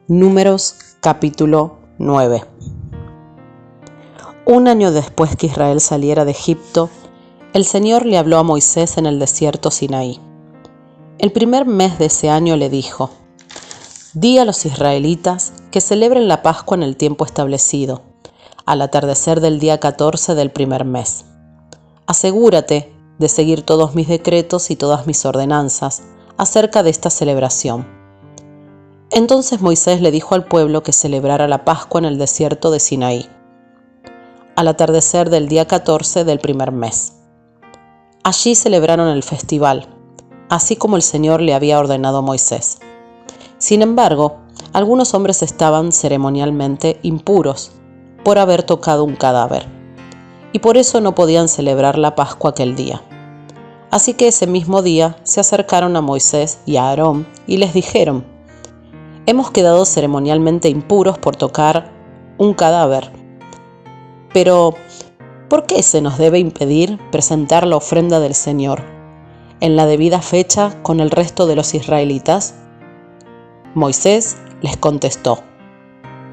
Números capítulo 9. Un año después que Israel saliera de Egipto, el Señor le habló a Moisés en el desierto Sinaí. El primer mes de ese año le dijo: Di a los israelitas que celebren la Pascua en el tiempo establecido, al atardecer del día 14 del primer mes. Asegúrate de seguir todos mis decretos y todas mis ordenanzas acerca de esta celebración. Entonces Moisés le dijo al pueblo que celebrara la Pascua en el desierto de Sinaí, al atardecer del día 14 del primer mes. Allí celebraron el festival, así como el Señor le había ordenado a Moisés. Sin embargo, algunos hombres estaban ceremonialmente impuros por haber tocado un cadáver, y por eso no podían celebrar la Pascua aquel día. Así que ese mismo día se acercaron a Moisés y a Aarón y les dijeron: Hemos quedado ceremonialmente impuros por tocar un cadáver. Pero, ¿por qué se nos debe impedir presentar la ofrenda del Señor en la debida fecha con el resto de los israelitas? Moisés les contestó: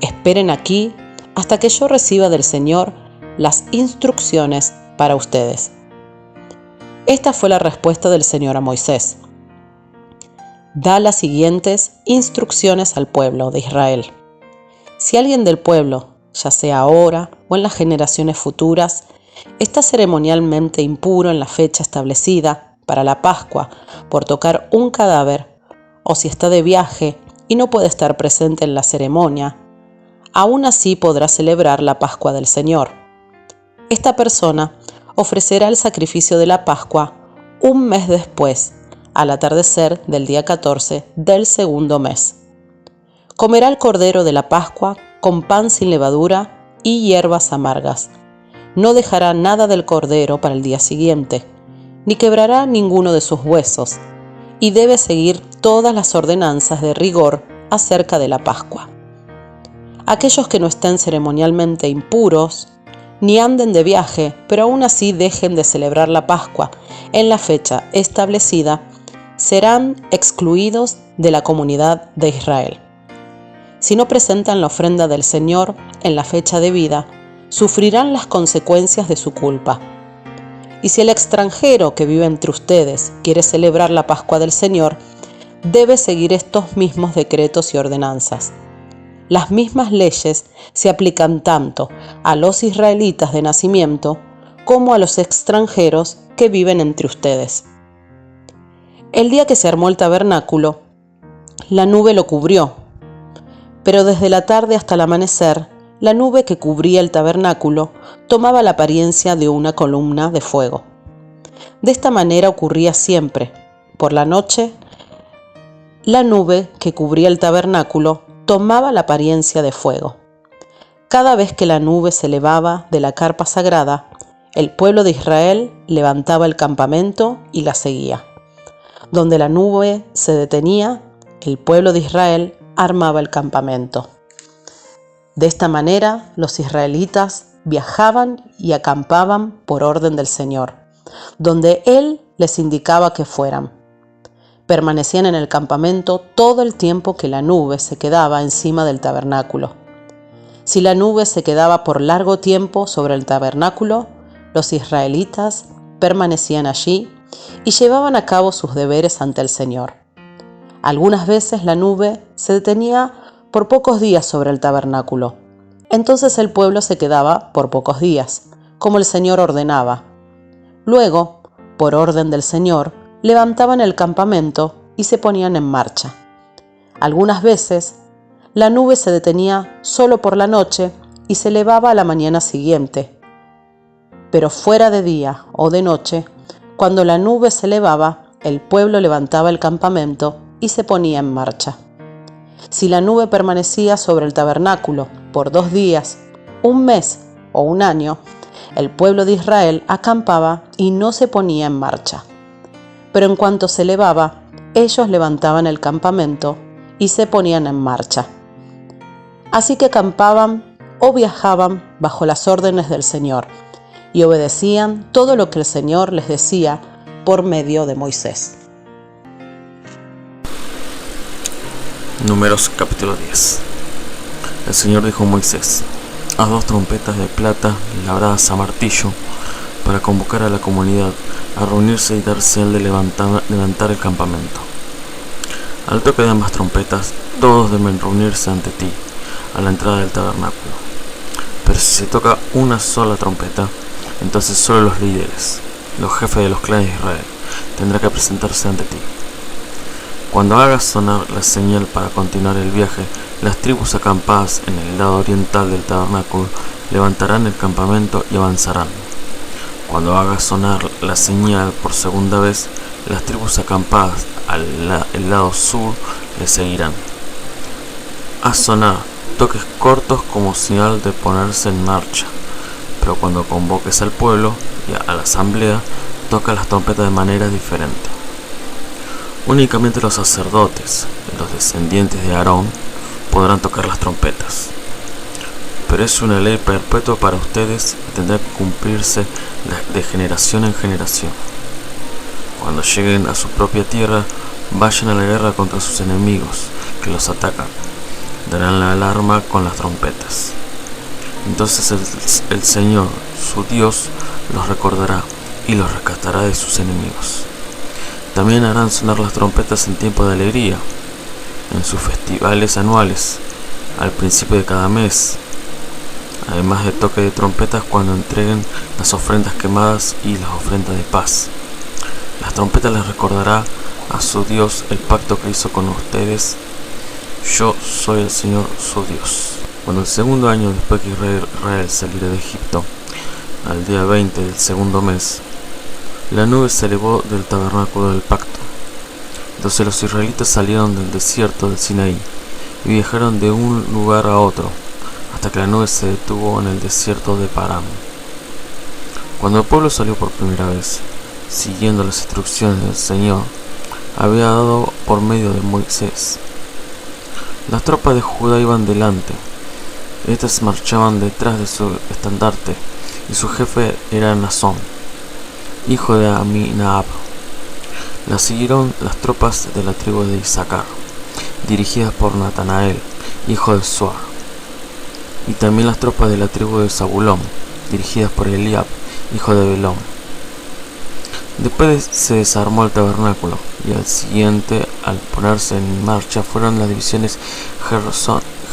Esperen aquí hasta que yo reciba del Señor las instrucciones para ustedes. Esta fue la respuesta del Señor a Moisés: Da las siguientes instrucciones al pueblo de Israel. Si alguien del pueblo, ya sea ahora o en las generaciones futuras, está ceremonialmente impuro en la fecha establecida para la Pascua por tocar un cadáver, o si está de viaje y no puede estar presente en la ceremonia, aún así podrá celebrar la Pascua del Señor. Esta persona ofrecerá el sacrificio de la Pascua un mes después, al atardecer del día 14 del segundo mes. Comerá el cordero de la Pascua con pan sin levadura y hierbas amargas. No dejará nada del cordero para el día siguiente, ni quebrará ninguno de sus huesos, y debe seguir todas las ordenanzas de rigor acerca de la Pascua. Aquellos que no estén ceremonialmente impuros, ni anden de viaje, pero aún así dejen de celebrar la Pascua en la fecha establecida, serán excluidos de la comunidad de Israel. Si no presentan la ofrenda del Señor en la fecha debida, sufrirán las consecuencias de su culpa. Y si el extranjero que vive entre ustedes quiere celebrar la Pascua del Señor, debe seguir estos mismos decretos y ordenanzas. Las mismas leyes se aplican tanto a los israelitas de nacimiento como a los extranjeros que viven entre ustedes. El día que se armó el tabernáculo, la nube lo cubrió, pero desde la tarde hasta el amanecer, la nube que cubría el tabernáculo tomaba la apariencia de una columna de fuego. De esta manera ocurría siempre. Por la noche, la nube que cubría el tabernáculo tomaba la apariencia de fuego. Cada vez que la nube se elevaba de la carpa sagrada, el pueblo de Israel levantaba el campamento y la seguía. Donde la nube se detenía, el pueblo de Israel armaba el campamento. De esta manera, los israelitas viajaban y acampaban por orden del Señor, donde Él les indicaba que fueran. Permanecían en el campamento todo el tiempo que la nube se quedaba encima del tabernáculo. Si la nube se quedaba por largo tiempo sobre el tabernáculo, los israelitas permanecían allí y llevaban a cabo sus deberes ante el Señor. Algunas veces la nube se detenía por pocos días sobre el tabernáculo. Entonces el pueblo se quedaba por pocos días, como el Señor ordenaba. Luego, por orden del Señor, levantaban el campamento y se ponían en marcha. Algunas veces, la nube se detenía solo por la noche y se elevaba a la mañana siguiente. Pero fuera de día o de noche, cuando la nube se elevaba, el pueblo levantaba el campamento y se ponía en marcha. Si la nube permanecía sobre el tabernáculo por 2 días, un mes o un año, el pueblo de Israel acampaba y no se ponía en marcha. Pero en cuanto se elevaba, ellos levantaban el campamento y se ponían en marcha. Así que acampaban o viajaban bajo las órdenes del Señor y obedecían todo lo que el Señor les decía por medio de Moisés. Números capítulo 10. El Señor dijo a Moisés: haz 2 trompetas de plata labradas a martillo para convocar a la comunidad a reunirse y dar señal de levantar el campamento. Al toque de ambas trompetas, todos deben reunirse ante ti, a la entrada del tabernáculo. Pero si se toca una sola trompeta, entonces solo los líderes, los jefes de los clanes de Israel, tendrán que presentarse ante ti. Cuando hagas sonar la señal para continuar el viaje, las tribus acampadas en el lado oriental del tabernáculo levantarán el campamento y avanzarán. Cuando hagas sonar la señal por segunda vez, las tribus acampadas al lado sur le seguirán. Haz sonar toques cortos como señal de ponerse en marcha, pero cuando convoques al pueblo y a la asamblea, toca las trompetas de manera diferente. Únicamente los sacerdotes y los descendientes de Aarón podrán tocar las trompetas. Pero es una ley perpetua para ustedes y tendrá que cumplirse de generación en generación. Cuando lleguen a su propia tierra, vayan a la guerra contra sus enemigos que los atacan. Darán la alarma con las trompetas. Entonces el Señor, su Dios, los recordará y los rescatará de sus enemigos. También harán sonar las trompetas en tiempo de alegría, en sus festivales anuales, al principio de cada mes, además de toque de trompetas cuando entreguen las ofrendas quemadas y las ofrendas de paz. Las trompetas les recordará a su Dios el pacto que hizo con ustedes. Yo soy el Señor su Dios. Cuando el segundo año después que Israel saliera de Egipto, al día 20 del segundo mes, la nube se elevó del tabernáculo del pacto. Entonces los israelitas salieron del desierto del Sinaí y viajaron de un lugar a otro, hasta que la nube se detuvo en el desierto de Parán. Cuando el pueblo salió por primera vez, siguiendo las instrucciones del Señor, había dado por medio de Moisés. Las tropas de Judá iban delante, estas marchaban detrás de su estandarte, y su jefe era Nazón, hijo de Aminadab. La siguieron las tropas de la tribu de Isaacar, dirigidas por Natanael, hijo de Suar, y también las tropas de la tribu de Zabulón, dirigidas por Eliab, hijo de Belón. Después se desarmó el tabernáculo, y al siguiente, al ponerse en marcha, fueron las divisiones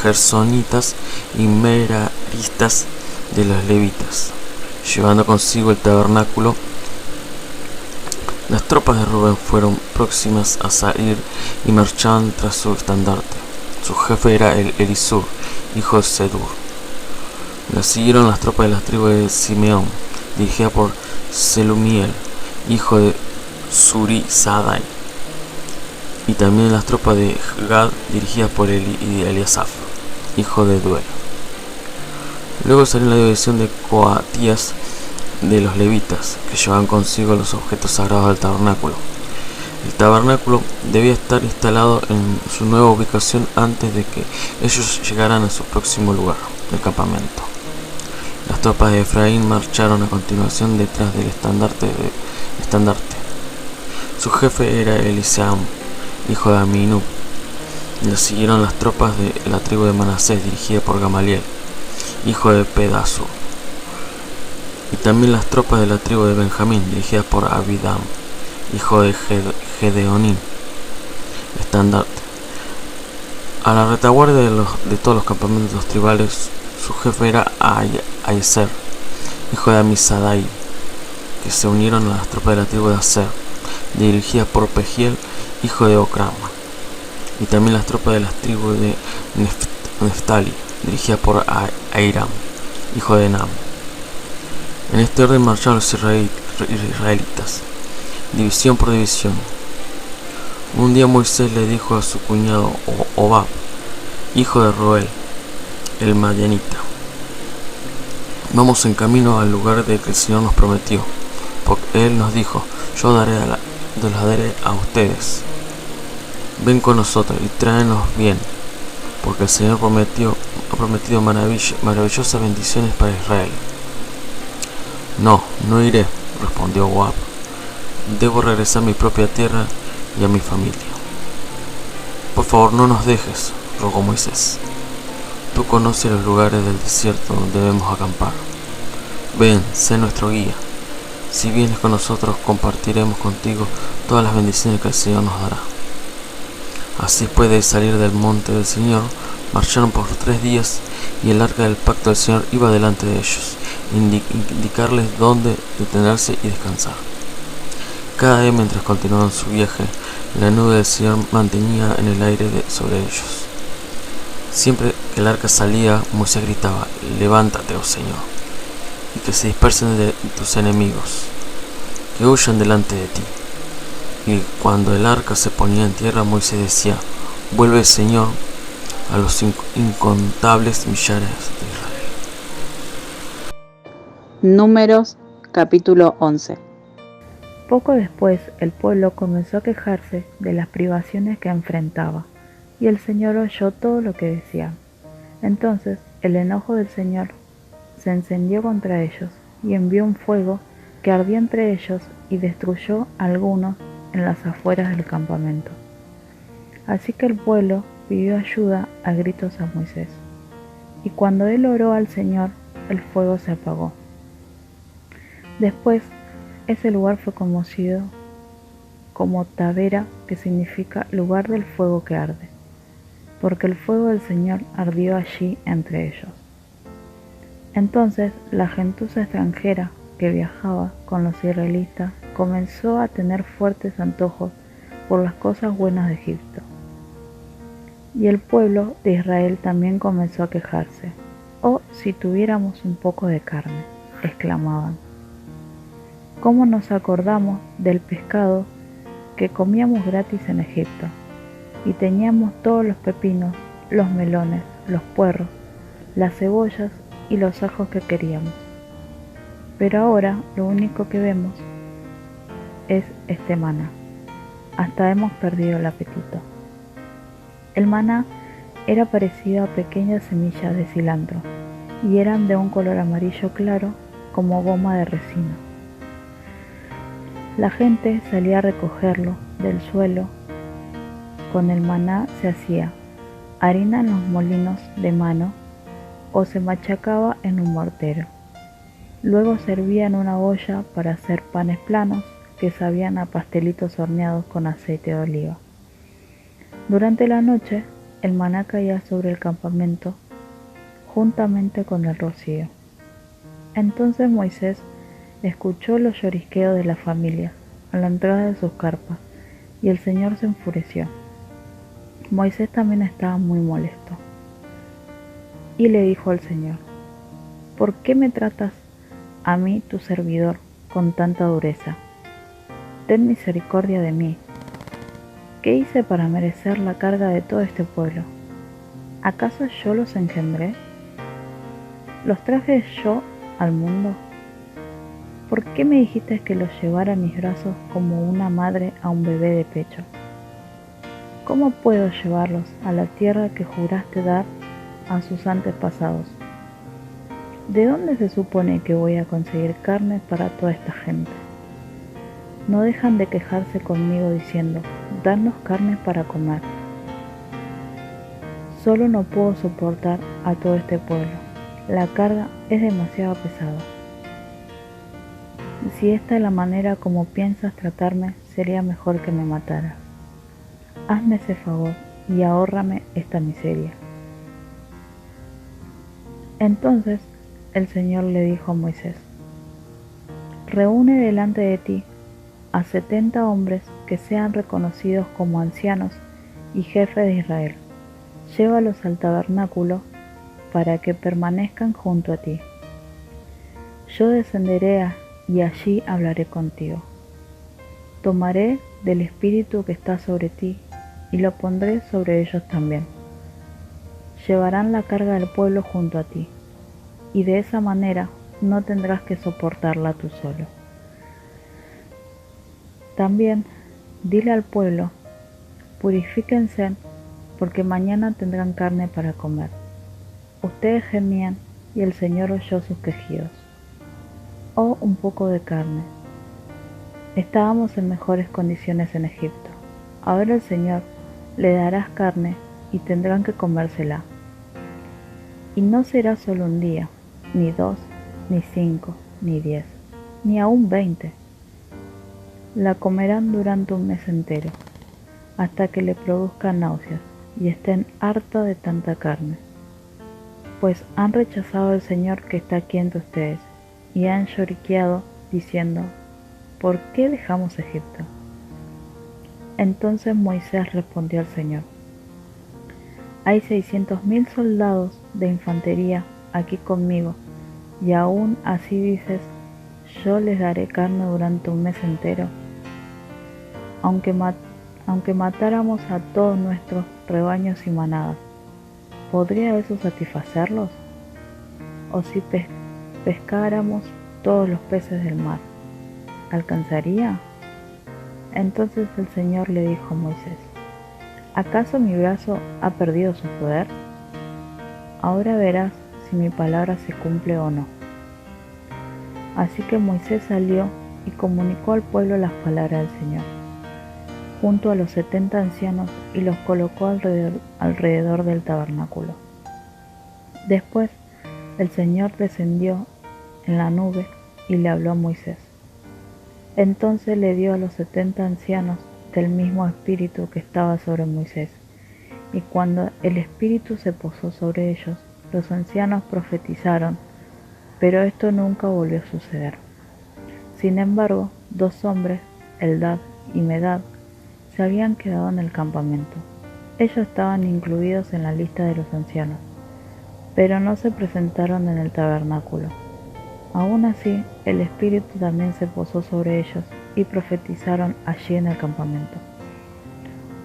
gersonitas y meraristas de los levitas, llevando consigo el tabernáculo. Las tropas de Rubén fueron próximas a salir y marchaban tras su estandarte. Su jefe era Elisur, hijo de Sedur. La siguieron las tropas de las tribus de Simeón, dirigida por Selumiel, hijo de Surisadai, y también las tropas de Gad, dirigidas por Eliasaf, hijo de Duel. Luego salió la división de Coatías de los levitas, que llevaban consigo los objetos sagrados del tabernáculo. El tabernáculo debía estar instalado en su nueva ubicación antes de que ellos llegaran a su próximo lugar, el campamento. Las tropas de Efraín marcharon a continuación detrás del estandarte. Su jefe era Eliseam, hijo de Aminú. Le siguieron las tropas de la tribu de Manasés, dirigida por Gamaliel, hijo de Pedasur, y también las tropas de la tribu de Benjamín, dirigidas por Abidam, hijo de Gedeoní, estandarte. A la retaguardia de todos los campamentos tribales, su jefe era Aiezer, hijo de Amisadai, que se unieron a las tropas de la tribu de Aser, dirigidas por Pegiel, hijo de Ocrama, y también las tropas de las tribus de Neftali, dirigidas por Airam, hijo de Enam. En este orden marcharon los israelitas, división por división. Un día Moisés le dijo a su cuñado Hobab, hijo de Roel, el madianita: vamos en camino al lugar de que el Señor nos prometió, porque Él nos dijo: yo los daré a ustedes. Ven con nosotros y tráenos bien, porque el Señor ha prometido maravillosas bendiciones para Israel. No iré, respondió Hobab. Debo regresar a mi propia tierra y a mi familia. Por favor, no nos dejes, rogó Moisés. Tú conoces los lugares del desierto donde debemos acampar. Ven, sé nuestro guía. Si vienes con nosotros, compartiremos contigo todas las bendiciones que el Señor nos dará. Así puedes salir del monte del Señor. Marcharon por 3 días y el arca del pacto del Señor iba delante de ellos, indicarles dónde detenerse y descansar. Cada día mientras continuaban su viaje, la nube del Señor mantenía en el aire sobre ellos. Siempre que el arca salía, Moisés gritaba: «Levántate, oh Señor, y que se dispersen de tus enemigos, que huyan delante de ti». Y cuando el arca se ponía en tierra, Moisés decía: «Vuelve, Señor, a los incontables millares de Israel». Números capítulo 11. Poco después el pueblo comenzó a quejarse de las privaciones que enfrentaba, y el Señor oyó todo lo que decían. Entonces el enojo del Señor se encendió contra ellos, y envió un fuego que ardía entre ellos y destruyó a algunos en las afueras del campamento. Así que el pueblo pidió ayuda a gritos a Moisés, y cuando él oró al Señor, el fuego se apagó. Después, ese lugar fue conocido como Tabera, que significa lugar del fuego que arde, porque el fuego del Señor ardió allí entre ellos. Entonces la gentuza extranjera que viajaba con los israelitas comenzó a tener fuertes antojos por las cosas buenas de Egipto. Y el pueblo de Israel también comenzó a quejarse. «Oh, si tuviéramos un poco de carne», exclamaban. «¿Cómo nos acordamos del pescado que comíamos gratis en Egipto? Y teníamos todos los pepinos, los melones, los puerros, las cebollas y los ajos que queríamos. Pero ahora lo único que vemos es este maná. Hasta hemos perdido el apetito». El maná era parecido a pequeñas semillas de cilantro y eran de un color amarillo claro como goma de resina. La gente salía a recogerlo del suelo. Con el maná se hacía harina en los molinos de mano o se machacaba en un mortero. Luego servía en una olla para hacer panes planos que sabían a pastelitos horneados con aceite de oliva. Durante la noche, el maná caía sobre el campamento juntamente con el rocío. Entonces Moisés escuchó los llorisqueos de la familia a la entrada de sus carpas, y el Señor se enfureció. Moisés también estaba muy molesto, y le dijo al Señor: «¿Por qué me tratas a mí, tu servidor, con tanta dureza? Ten misericordia de mí. ¿Qué hice para merecer la carga de todo este pueblo? ¿Acaso yo los engendré? ¿Los traje yo al mundo? ¿Por qué me dijiste que los llevara en mis brazos como una madre a un bebé de pecho? ¿Cómo puedo llevarlos a la tierra que juraste dar a sus antepasados? ¿De dónde se supone que voy a conseguir carne para toda esta gente? No dejan de quejarse conmigo diciendo: danos carne para comer. Solo no puedo soportar a todo este pueblo. La carga es demasiado pesada. Si esta es la manera como piensas tratarme, sería mejor que me mataras. Hazme ese favor y ahórrame esta miseria». Entonces el Señor le dijo a Moisés: «Reúne delante de ti a 70 hombres que sean reconocidos como ancianos y jefes de Israel. Llévalos al tabernáculo para que permanezcan junto a ti. Yo descenderé y allí hablaré contigo. Tomaré del espíritu que está sobre ti y lo pondré sobre ellos también. Llevarán la carga del pueblo junto a ti, y de esa manera no tendrás que soportarla tú solo. También dile al pueblo: purifíquense, porque mañana tendrán carne para comer». Ustedes gemían y el Señor oyó sus quejidos. «Oh, un poco de carne. Estábamos en mejores condiciones en Egipto. Ahora el Señor le darás carne y tendrán que comérsela. Y no será solo un día, ni 2, ni 5, ni 10, ni aún 20. La comerán durante un mes entero, hasta que le produzca náuseas y estén hartos de tanta carne. Pues han rechazado al Señor que está aquí entre ustedes, y han lloriqueado diciendo: ¿por qué dejamos Egipto? Entonces Moisés respondió al Señor: hay 600,000 soldados de infantería aquí conmigo, y aún así dices: yo les daré carne durante un mes entero. Aunque matáramos a todos nuestros rebaños y manadas, ¿podría eso satisfacerlos? O si pescáramos todos los peces del mar, ¿alcanzaría? Entonces el Señor le dijo a Moisés: ¿acaso mi brazo ha perdido su poder? Ahora verás si mi palabra se cumple o no. Así que Moisés salió y comunicó al pueblo las palabras del Señor, junto a los 70 ancianos, y los colocó alrededor del tabernáculo. Después el Señor descendió en la nube y le habló a Moisés. Entonces le dio a los 70 ancianos del mismo espíritu que estaba sobre Moisés, y cuando el espíritu se posó sobre ellos, los ancianos profetizaron, pero esto nunca volvió a suceder. Sin embargo, 2 hombres, Eldad y Medad, se habían quedado en el campamento. Ellos estaban incluidos en la lista de los ancianos, pero no se presentaron en el tabernáculo. Aún así, el Espíritu también se posó sobre ellos y profetizaron allí en el campamento.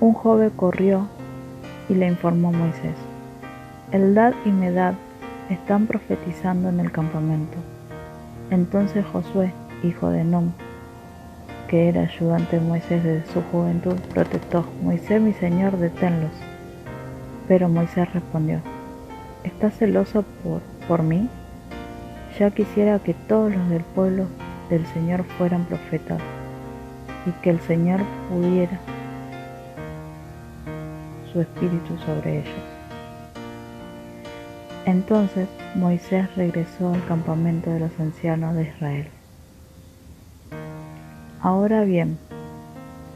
Un joven corrió y le informó a Moisés: Eldad y Medad están profetizando en el campamento. Entonces Josué, hijo de Nun, que era ayudante de Moisés desde su juventud, protestó: Moisés, mi señor, deténlos. Pero Moisés respondió: ¿estás celoso por mí? Ya quisiera que todos los del pueblo del Señor fueran profetas, y que el Señor pudiera su espíritu sobre ellos. Entonces Moisés regresó al campamento de los ancianos de Israel. Ahora bien,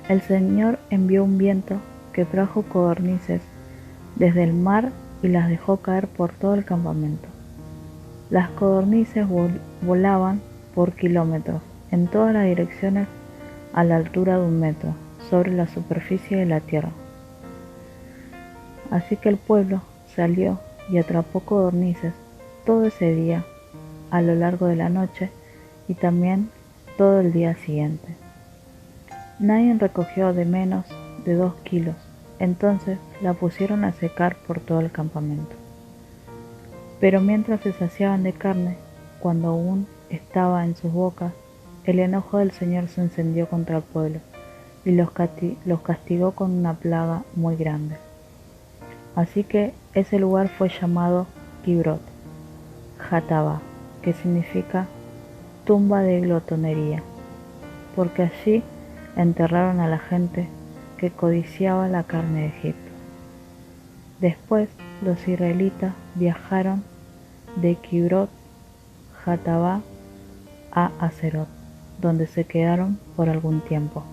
el Señor envió un viento que trajo codornices desde el mar y las dejó caer por todo el campamento. Las codornices volaban por kilómetros en todas las direcciones a la altura de 1 metro sobre la superficie de la tierra. Así que el pueblo salió y atrapó codornices todo ese día, a lo largo de la noche y también todo el día siguiente. Nadie recogió de menos de 2 kilos, entonces la pusieron a secar por todo el campamento. Pero mientras se saciaban de carne, cuando aún estaba en sus bocas, el enojo del Señor se encendió contra el pueblo y los castigó con una plaga muy grande. Así que ese lugar fue llamado Kibrot Hatabá, que significa tumba de glotonería, porque allí enterraron a la gente que codiciaba la carne de Egipto. Después los israelitas viajaron de Kibrot Hatabá a Haserot, donde se quedaron por algún tiempo.